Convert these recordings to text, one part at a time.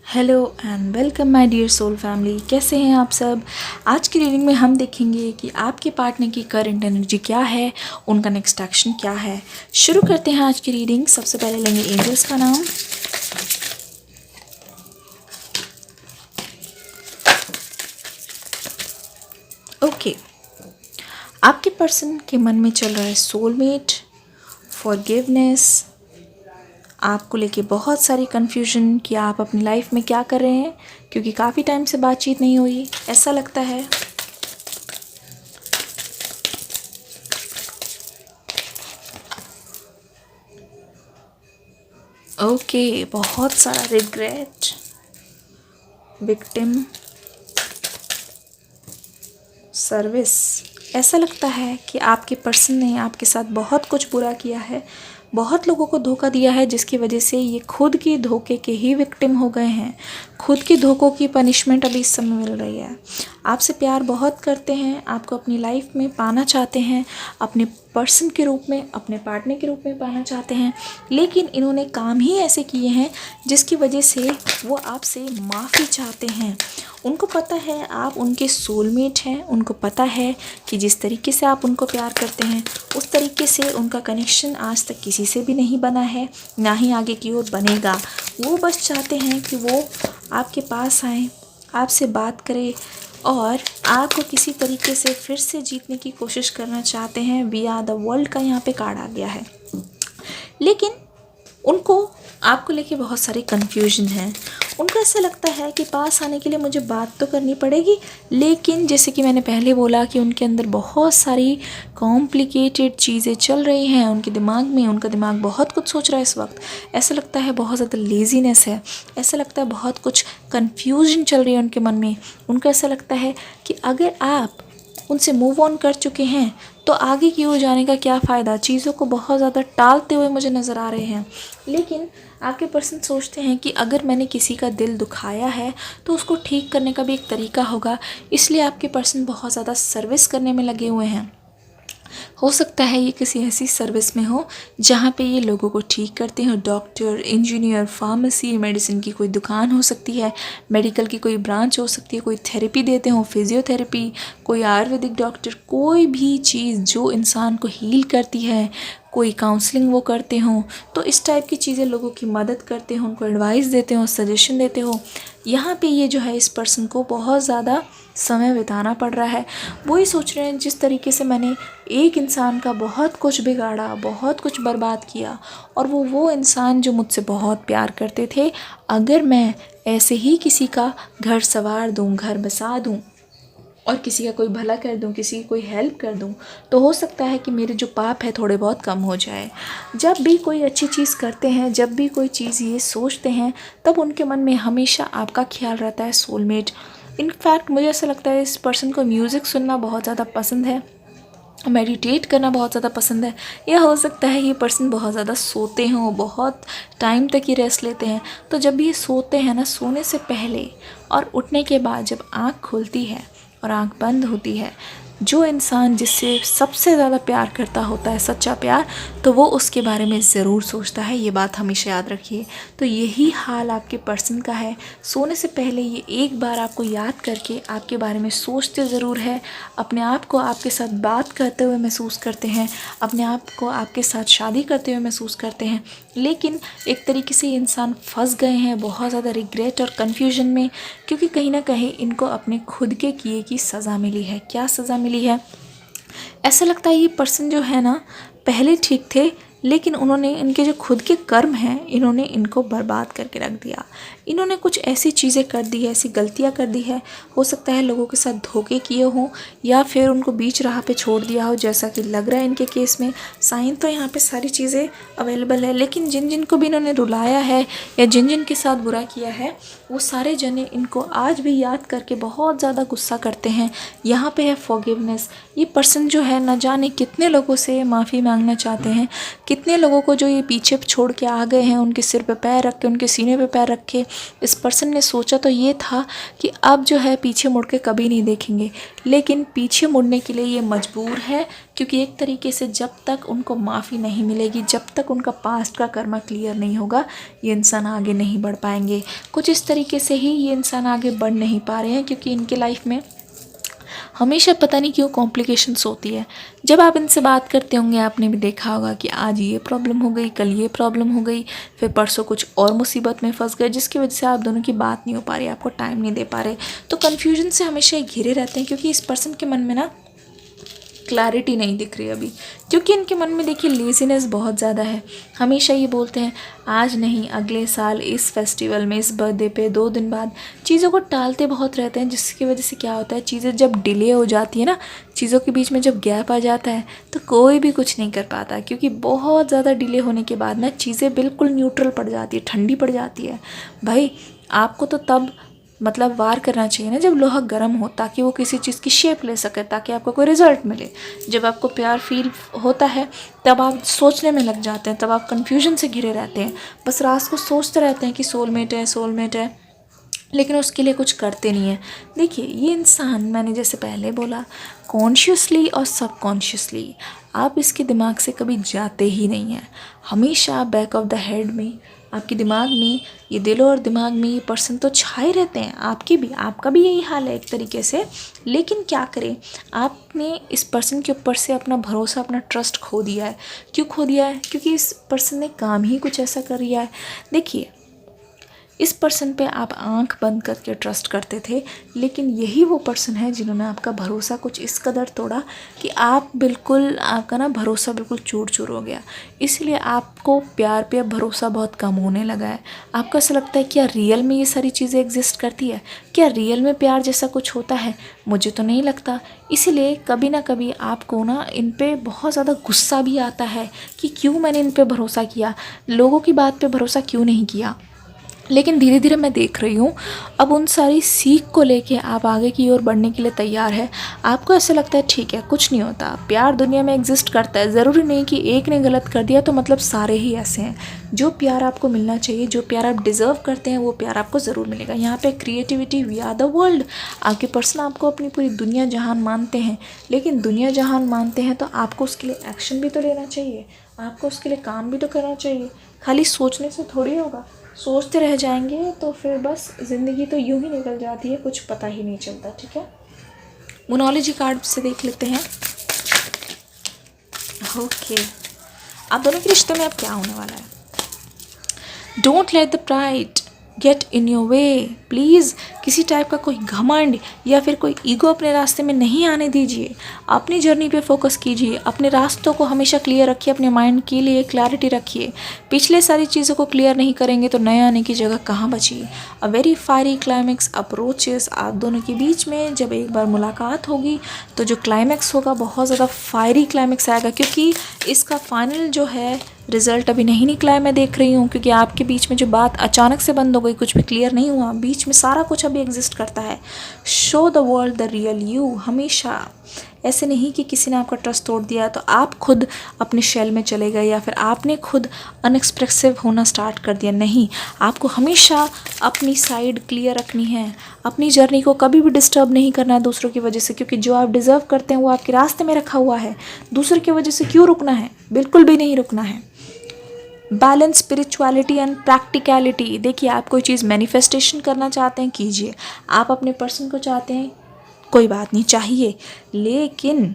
Hello and welcome my dear soul family. कैसे हैं आप सब। आज की रीडिंग में हम देखेंगे कि आपके पार्टनर की करंट एनर्जी क्या है, उनका नेक्स्ट एक्शन क्या है। शुरू करते हैं आज की रीडिंग। सबसे पहले लेंगे एंजल्स का नाम। ओके, आपके पर्सन के मन में चल रहा है सोलमेट, फॉरगिवनेस, आपको लेके बहुत सारी कन्फ्यूजन कि आप अपनी लाइफ में क्या कर रहे हैं, क्योंकि काफ़ी टाइम से बातचीत नहीं हुई ऐसा लगता है। ओके, बहुत सारा रिग्रेट, विक्टिम, सर्विस। ऐसा लगता है कि आपके पर्सन ने आपके साथ बहुत कुछ बुरा किया है, बहुत लोगों को धोखा दिया है, जिसकी वजह से ये खुद के धोखे के ही विक्टिम हो गए हैं। खुद के धोखों की पनिशमेंट अभी इस समय मिल रही है। आपसे प्यार बहुत करते हैं, आपको अपनी लाइफ में पाना चाहते हैं, अपने पर्सन के रूप में, अपने पार्टनर के रूप में पाना चाहते हैं, लेकिन इन्होंने काम ही ऐसे किए हैं जिसकी वजह से वो आपसे माफ़ी चाहते हैं। उनको पता है आप उनके सोलमेट हैं, उनको पता है कि जिस तरीके से आप उनको प्यार करते हैं उस तरीके से उनका कनेक्शन आज तक किसी से भी नहीं बना है, ना ही आगे की ओर बनेगा। वो बस चाहते हैं कि वो आपके पास आएँ, आपसे बात करें और आपको किसी तरीके से फिर से जीतने की कोशिश करना चाहते हैं। वी आर द वर्ल्ड का यहाँ पे कार्ड आ गया है, लेकिन उनको आपको लेके बहुत सारी कन्फ्यूजन है। उनको ऐसा लगता है कि पास आने के लिए मुझे बात तो करनी पड़ेगी, लेकिन जैसे कि मैंने पहले बोला कि उनके अंदर बहुत सारी कॉम्प्लिकेटेड चीज़ें चल रही हैं उनके दिमाग में। उनका दिमाग बहुत कुछ सोच रहा है इस वक्त। ऐसा लगता है बहुत ज़्यादा लेज़ीनेस है, ऐसा लगता है बहुत कुछ कन्फ्यूजन चल रही है उनके मन में। उनको ऐसा लगता है कि अगर आप उनसे मूव ऑन कर चुके हैं तो आगे की ओर जाने का क्या फ़ायदा। चीज़ों को बहुत ज़्यादा टालते हुए मुझे नज़र आ रहे हैं, लेकिन आपके पर्सन सोचते हैं कि अगर मैंने किसी का दिल दुखाया है तो उसको ठीक करने का भी एक तरीका होगा। इसलिए आपके पर्सन बहुत ज़्यादा सर्विस करने में लगे हुए हैं। हो सकता है ये किसी ऐसी सर्विस में हो जहाँ पे ये लोगों को ठीक करते हो। डॉक्टर, इंजीनियर, फार्मेसी, मेडिसिन की कोई दुकान हो सकती है, मेडिकल की कोई ब्रांच हो सकती है, कोई थेरेपी देते हो, फिजियोथेरेपी, कोई आयुर्वेदिक डॉक्टर, कोई भी चीज़ जो इंसान को हील करती है, कोई काउंसलिंग वो करते हों, तो इस टाइप की चीज़ें लोगों की मदद करते हो, उनको एडवाइस देते हो, सजेशन देते हो। यहाँ पे ये जो है इस पर्सन को बहुत ज़्यादा समय बिताना पड़ रहा है। वो ही सोच रहे हैं जिस तरीके से मैंने एक इंसान का बहुत कुछ बिगाड़ा, बहुत कुछ बर्बाद किया, और वो इंसान जो मुझसे बहुत प्यार करते थे, अगर मैं ऐसे ही किसी का घर संवार दूँ, घर बसा दूँ और किसी का कोई भला कर दूं, किसी की कोई हेल्प कर दूं, तो हो सकता है कि मेरे जो पाप है थोड़े बहुत कम हो जाए। जब भी कोई अच्छी चीज़ करते हैं, जब भी कोई चीज़ ये सोचते हैं, तब उनके मन में हमेशा आपका ख्याल रहता है, सोलमेट। इनफैक्ट मुझे ऐसा लगता है इस पर्सन को म्यूज़िक सुनना बहुत ज़्यादा पसंद है, मेडिटेट करना बहुत ज़्यादा पसंद है, या हो सकता है ये पर्सन बहुत ज़्यादा सोते हों, बहुत टाइम तक ही रेस्ट लेते हैं। तो जब भी ये सोते हैं ना, सोने से पहले और उठने के बाद जब आँख खुलती है और आँख बंद होती है, जो इंसान जिससे सबसे ज़्यादा प्यार करता होता है, सच्चा प्यार, तो वो उसके बारे में ज़रूर सोचता है। ये बात हमेशा याद रखिए। तो यही हाल आपके पर्सन का है। सोने से पहले ये एक बार आपको याद करके आपके बारे में सोचते ज़रूर है, अपने आप को आपके साथ बात करते हुए महसूस करते हैं, अपने आप को आपके साथ शादी करते हुए महसूस करते हैं, लेकिन एक तरीके से ये इंसान फंस गए हैं बहुत ज़्यादा रिग्रेट और कन्फ्यूजन में, क्योंकि कहीं ना कहीं इनको अपने खुद के किए की सज़ा मिली है। क्या सज़ा मिली है? ऐसा लगता है ये पर्सन जो है ना, पहले ठीक थे, लेकिन उन्होंने इनके जो खुद के कर्म हैं, इन्होंने इनको बर्बाद करके रख दिया। इन्होंने कुछ ऐसी चीज़ें कर दी है, ऐसी गलतियां कर दी है, हो सकता है लोगों के साथ धोखे किए हों, या फिर उनको बीच राह पे छोड़ दिया हो, जैसा कि लग रहा है इनके केस में। साइन तो यहाँ पे सारी चीज़ें अवेलेबल है, लेकिन जिन जिन को भी इन्होंने रुलाया है या जिन जिन के साथ बुरा किया है, वो सारे जने इनको आज भी याद करके बहुत ज़्यादा गुस्सा करते हैं। यहाँ पे है फॉरगिवनेस। ये पर्सन जो है, न जाने कितने लोगों से माफ़ी मांगना चाहते हैं, कितने लोगों को जो ये पीछे छोड़ के आ गए हैं, उनके सिर पे पैर रख के, उनके सीने पे पैर रख के, इस पर्सन ने सोचा तो ये था कि अब जो है पीछे मुड़ के कभी नहीं देखेंगे, लेकिन पीछे मुड़ने के लिए ये मजबूर है, क्योंकि एक तरीके से जब तक उनको माफ़ी नहीं मिलेगी, जब तक उनका पास्ट का कर्मा क्लियर नहीं होगा, ये इंसान आगे नहीं बढ़ पाएंगे। कुछ इस तरीके से ही ये इंसान आगे बढ़ नहीं पा रहे हैं, क्योंकि इनके लाइफ में हमेशा पता नहीं क्यों कॉम्प्लिकेशंस होती है। जब आप इनसे बात करते होंगे, आपने भी देखा होगा कि आज ये प्रॉब्लम हो गई, कल ये प्रॉब्लम हो गई, फिर परसों कुछ और मुसीबत में फंस गए, जिसकी वजह से आप दोनों की बात नहीं हो पा रही, आपको टाइम नहीं दे पा रहे। तो कन्फ्यूजन से हमेशा घिरे रहते हैं, क्योंकि इस पर्सन के मन में ना क्लैरिटी नहीं दिख रही अभी, क्योंकि इनके मन में देखिए लेज़ीनेस बहुत ज़्यादा है। हमेशा ये बोलते हैं आज नहीं, अगले साल, इस फेस्टिवल में, इस बर्थडे पे, 2 दिन बाद, चीज़ों को टालते बहुत रहते हैं, जिसकी वजह से क्या होता है, चीज़ें जब डिले हो जाती है ना, चीज़ों के बीच में जब गैप आ जाता है, तो कोई भी कुछ नहीं कर पाता, क्योंकि बहुत ज़्यादा डिले होने के बाद ना चीज़ें बिल्कुल न्यूट्रल पड़ जाती है, ठंडी पड़ जाती है। भाई आपको तो तब मतलब वार करना चाहिए ना जब लोहा गर्म हो, ताकि वो किसी चीज़ की शेप ले सके, ताकि आपको कोई रिजल्ट मिले। जब आपको प्यार फील होता है तब आप सोचने में लग जाते हैं, तब आप कन्फ्यूजन से घिरे रहते हैं, बस रात को सोचते रहते हैं कि सोलमेट है, सोलमेट है, लेकिन उसके लिए कुछ करते नहीं है। देखिए ये इंसान, मैंने जैसे पहले बोला, कॉन्शियसली और सबकॉन्शियसली आप इसके दिमाग से कभी जाते ही नहीं हैं। हमेशा बैक ऑफ द हेड में, आपके दिमाग में, ये दिल और दिमाग में ये पर्सन तो छाए रहते हैं, आपका भी यही हाल है एक तरीके से। लेकिन क्या करें, आपने इस पर्सन के ऊपर से अपना भरोसा, अपना ट्रस्ट खो दिया है। क्यों खो दिया है? क्योंकि इस पर्सन ने काम ही कुछ ऐसा कर दिया है। देखिए इस पर्सन पे आप आंख बंद करके ट्रस्ट करते थे, लेकिन यही वो पर्सन है जिन्होंने आपका भरोसा कुछ इस कदर तोड़ा कि आपका ना भरोसा बिल्कुल चूर चूर हो गया। इसलिए आपको प्यार पे अब भरोसा बहुत कम होने लगा है। आपको ऐसा लगता है क्या रियल में ये सारी चीज़ें एग्जिस्ट करती है? क्या रियल में प्यार जैसा कुछ होता है? मुझे तो नहीं लगता। इसीलिए कभी ना कभी आपको ना इन पे बहुत ज़्यादा गुस्सा भी आता है कि क्यों मैंने इन पे भरोसा किया, लोगों की बात पे भरोसा क्यों नहीं किया। लेकिन धीरे धीरे मैं देख रही हूँ अब उन सारी सीख को लेके आप आगे की ओर बढ़ने के लिए तैयार है। आपको ऐसा लगता है ठीक है कुछ नहीं होता, प्यार दुनिया में एग्जिस्ट करता है, ज़रूरी नहीं कि एक ने गलत कर दिया तो मतलब सारे ही ऐसे हैं। जो प्यार आपको मिलना चाहिए, जो प्यार आप डिज़र्व करते हैं, वो प्यार आपको ज़रूर मिलेगा। यहाँ पे creativity, we are the world. आपके पर्सन आपको अपनी पूरी दुनिया जहान मानते हैं, लेकिन दुनिया जहान मानते हैं तो आपको उसके लिए एक्शन भी तो लेना चाहिए, आपको उसके लिए काम भी तो करना चाहिए। खाली सोचने से थोड़ी होगा। सोचते रह जाएंगे तो फिर बस ज़िंदगी तो यूं ही निकल जाती है, कुछ पता ही नहीं चलता। ठीक है, मोनोलॉजी कार्ड से देख लेते हैं। ओके, आप दोनों के रिश्ते में अब क्या होने वाला है? Don't let the pride get in your way. Please किसी टाइप का कोई घमंड या फिर कोई ईगो अपने रास्ते में नहीं आने दीजिए। अपनी जर्नी पे फोकस कीजिए, अपने रास्तों को हमेशा क्लियर रखिए, अपने माइंड के लिए क्लैरिटी रखिए। पिछले सारी चीज़ों को क्लियर नहीं करेंगे तो नए आने की जगह कहाँ बची। A very fiery climax approaches आप दोनों के बीच में। जब एक बार मुलाकात होगी तो जो क्लाइमैक्स होगा बहुत ज़्यादा फायरी क्लाइमैक्स आएगा, क्योंकि इसका फाइनल जो है रिज़ल्ट अभी नहीं निकला है। मैं देख रही हूँ क्योंकि आपके बीच में जो बात अचानक से बंद हो गई, कुछ भी क्लियर नहीं हुआ, बीच में सारा कुछ अभी एग्जिस्ट करता है। Show the world the real you. हमेशा ऐसे नहीं कि किसी ने आपका ट्रस्ट तोड़ दिया तो आप खुद अपने शेल में चले गए या फिर आपने खुद अनएक्सप्रेसिव होना स्टार्ट कर दिया। नहीं, आपको हमेशा अपनी साइड क्लियर रखनी है, अपनी जर्नी को कभी भी डिस्टर्ब नहीं करना है दूसरों की वजह से, क्योंकि जो आप डिज़र्व करते हैं वो आपके रास्ते में रखा हुआ है। दूसरों की वजह से क्यों रुकना है? बिल्कुल भी नहीं रुकना है। Balance spirituality and practicality. देखिए आप कोई चीज़ मैनिफेस्टेशन करना चाहते हैं, कीजिए। आप अपने पर्सन को चाहते हैं, कोई बात नहीं, चाहिए, लेकिन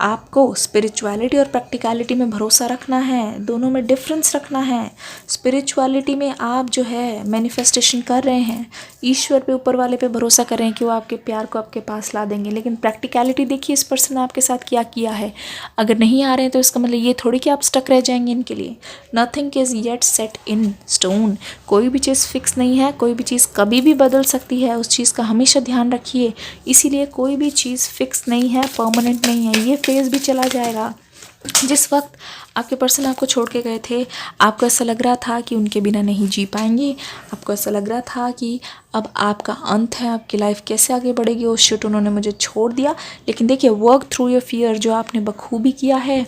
आपको स्पिरिचुअलिटी और प्रैक्टिकलिटी में भरोसा रखना है, दोनों में डिफरेंस रखना है। स्पिरिचुअलिटी में आप जो है मैनिफेस्टेशन कर रहे हैं, ईश्वर पे, ऊपर वाले पे भरोसा कर रहे हैं कि वो आपके प्यार को आपके पास ला देंगे, लेकिन प्रैक्टिकलिटी देखिए इस पर्सन ने आपके साथ क्या किया है। अगर नहीं आ रहे हैं तो इसका मतलब ये थोड़ी कि आप स्टक रह जाएंगे इनके लिए। Nothing is yet set in stone. कोई भी चीज़ फिक्स नहीं है, कोई भी चीज़ कभी भी बदल सकती है, उस चीज़ का हमेशा ध्यान रखिए। इसीलिए कोई भी चीज़ फिक्स नहीं है, परमानेंट नहीं है, ये फेज़ भी चला जाएगा। जिस वक्त आपके पर्सन आपको छोड़ के गए थे, आपको ऐसा लग रहा था कि उनके बिना नहीं जी पाएंगे, आपको ऐसा लग रहा था कि अब आपका अंत है, आपकी लाइफ कैसे आगे बढ़ेगी, उस शिट उन्होंने मुझे छोड़ दिया। लेकिन देखिए वर्क थ्रू योर फियर जो आपने बखूबी किया है,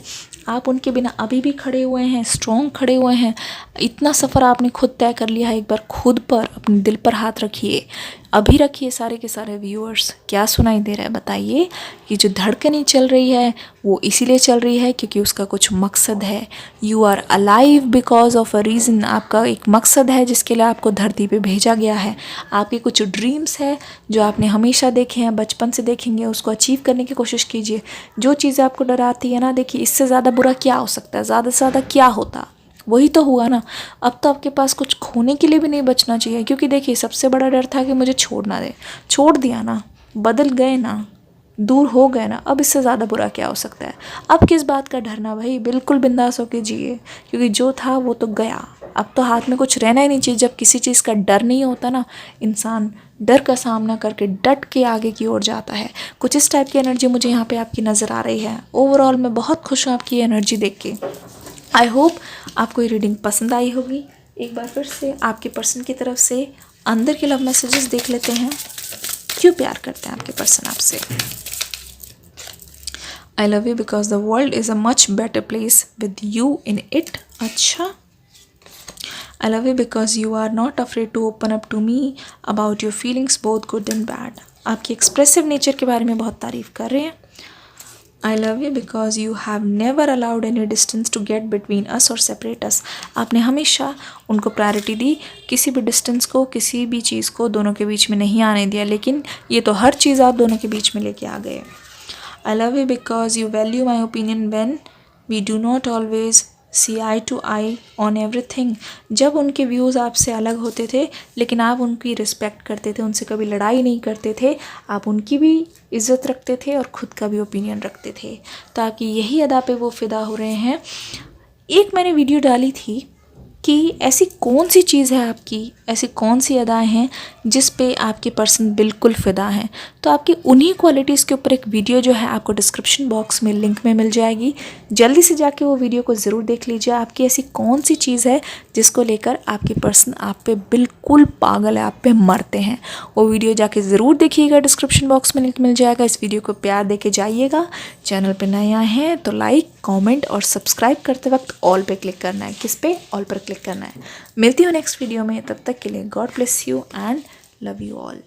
आप उनके बिना अभी भी खड़े हुए हैं, स्ट्रॉन्ग खड़े हुए हैं। इतना सफ़र आपने खुद तय कर लिया है। एक बार खुद पर, अपने दिल पर हाथ रखिए, अभी रखिए। सारे के सारे व्यूअर्स, क्या सुनाई दे रहा है बताइए? ये जो धड़कनें चल रही है वो इसीलिए चल रही है क्योंकि उसका कुछ मकसद है। You are alive because of a reason. आपका एक मकसद है जिसके लिए आपको धरती पे भेजा गया है। आपके कुछ ड्रीम्स है जो आपने हमेशा देखे हैं, बचपन से देखेंगे, उसको अचीव करने की कोशिश कीजिए। जो चीज़ें आपको डराती है ना, देखिए इससे ज़्यादा बुरा क्या हो सकता है, ज़्यादा से ज़्यादा क्या होता, वही तो हुआ ना। अब तो आपके पास कुछ खोने के लिए भी नहीं बचना चाहिए, क्योंकि देखिए सबसे बड़ा डर था कि मुझे छोड़ ना दे। छोड़ दिया ना, बदल गए ना, दूर हो गए ना, अब इससे ज़्यादा बुरा क्या हो सकता है। अब किस बात का डरना भाई, बिल्कुल बिंदास होके जिए, क्योंकि जो था वो तो गया। अब तो हाथ में कुछ रहना ही नहीं चाहिए। जब किसी चीज़ का डर नहीं होता ना, इंसान डर का सामना करके डट के आगे की ओर जाता है। कुछ इस टाइप की एनर्जी मुझे यहाँ पे आपकी नज़र आ रही है। ओवरऑल मैं बहुत खुश हूँ आपकी एनर्जी देख के। आई होप आपको ये रीडिंग पसंद आई होगी। एक बार फिर से आपके पर्सन की तरफ से अंदर के लव मैसेजेस देख लेते हैं। क्यों प्यार करते हैं आपके पर्सन आपसे? I love you because the world is a much better place with you in it. अच्छा, I love you because you are not afraid to open up to me about your feelings, both good and bad. आपकी expressive nature के बारे में बहुत तारीफ कर रहे हैं। I love you because you have never allowed any distance to get between us or separate us. आपने हमेशा उनको प्रायोरिटी दी, किसी भी डिस्टेंस को, किसी भी चीज़ को दोनों के बीच में नहीं आने दिया, लेकिन ये तो हर चीज़ आप दोनों के बीच में लेके आ गए। I love you because you value my opinion when we do not always see eye to eye on everything. जब उनके व्यूज़ आपसे अलग होते थे लेकिन आप उनकी रिस्पेक्ट करते थे, उनसे कभी लड़ाई नहीं करते थे, आप उनकी भी इज़्ज़त रखते थे और ख़ुद का भी ओपिनियन रखते थे। तो आपकी यही अदा पे वो फ़िदा हो रहे हैं। एक मैंने वीडियो डाली थी कि ऐसी कौन सी चीज़ है आपकी, ऐसी कौन सी अदाएं हैं जिस पे आपके पर्सन बिल्कुल फ़िदा हैं। तो आपकी उन्हीं क्वालिटीज़ के ऊपर एक वीडियो जो है आपको डिस्क्रिप्शन बॉक्स में लिंक में मिल जाएगी। जल्दी से जाके वो वीडियो को ज़रूर देख लीजिए। आपकी ऐसी कौन सी चीज़ है जिसको लेकर आपके पर्सन आप पे बिल्कुल पागल है, आप पे मरते हैं। वो वीडियो जाके ज़रूर देखिएगा, डिस्क्रिप्शन बॉक्स में लिंक मिल जाएगा। इस वीडियो को प्यार दे के जाइएगा। चैनल पर नए आए हैं तो लाइक, कमेंट और सब्सक्राइब करते वक्त ऑल पे क्लिक करना है। किस पे? ऑल पर क्लिक करना है। मिलती हूँ नेक्स्ट वीडियो में, तब तक के लिए God bless you and love you all.